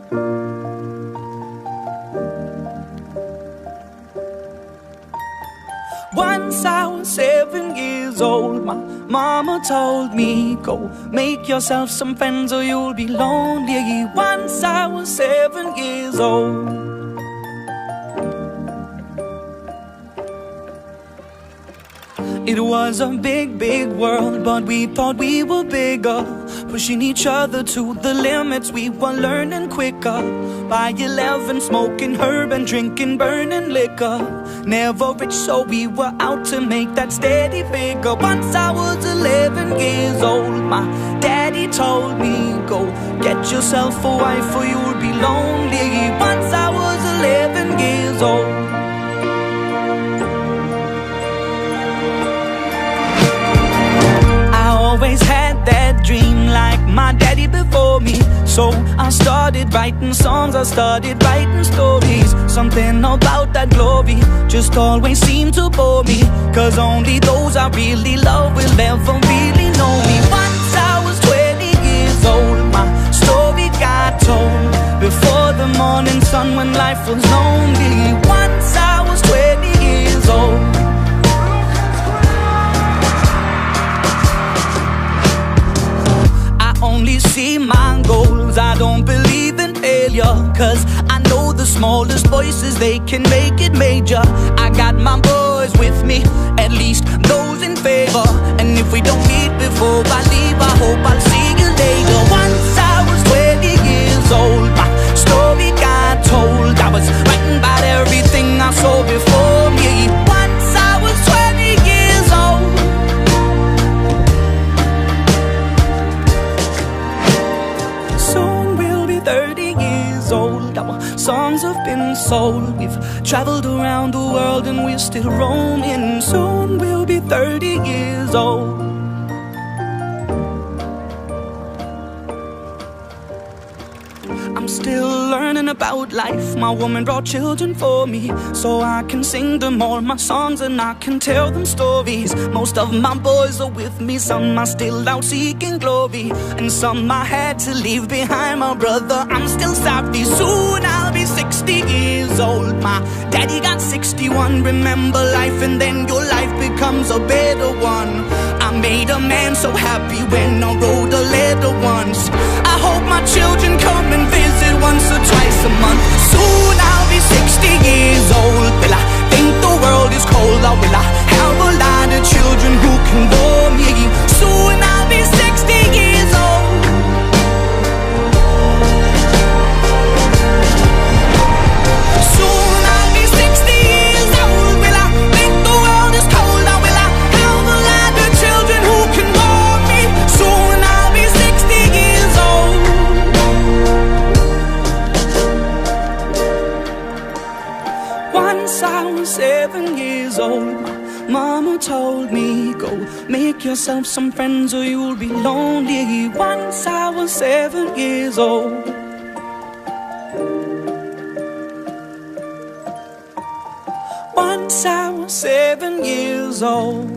Once I was 7 years old, my mama told me, go make yourself some friends or you'll be lonely. Once I was 7 years old. It was a big, big world, but we thought we were bigger, pushing each other to the limits. We were learning quicker. By 11, smoking herb and drinking burning liquor. Never rich, so we were out to make that steady figure. Once I was 11 years old, my daddy told me, go get yourself a wife or you'll be lonely. Once I was 11 years old. Always had that dream like my daddy before me. So I started writing songs, I started writing stories. Something about that glory just always seemed to bore me, 'cause only those I really love will ever really know me. Once I was 20 years old, my story got told before the morning sun when life was lonely. Once I was 20 years old. Only see my goals, I don't believe in failure, 'cause I know the smallest voices, they can make it major. I got my boys with me, at least those in favor. And if we don't meet before I leave, I hope I'll see you later. Once I was 20 years old, my story got told. I was writing about everything I saw before me. Once I was 20 years old. Soon we'll be 30 years old. Our songs have been sold. We've traveled around the world and we're still roaming. Soon we'll be 30 years old. I'm still learning about life. My woman brought children for me, so I can sing them all my songs and I can tell them stories. Most of my boys are with me, some are still out seeking glory, and some I had to leave behind. My brother, I'm still sorry. Soon I'll be 60 years old. My daddy got 61. Remember life and then your life becomes a better one. I made a man so happy when I wrote a letter once. I hope my children come and visit once or twice a month. Soon I'll be 60 years old. Will I think the world is cold, or will I have a lot of children who can bore me? Soon I'll be 60 years old. Soon I'll be 60 years old. Will I think the world is cold, or will I have a lot of children who can bore me? Soon I'll be 60 years old. Once I was 7 years old, my mama told me, go make yourself some friends or you'll be lonely. Once I was 7 years old. Once I was 7 years old.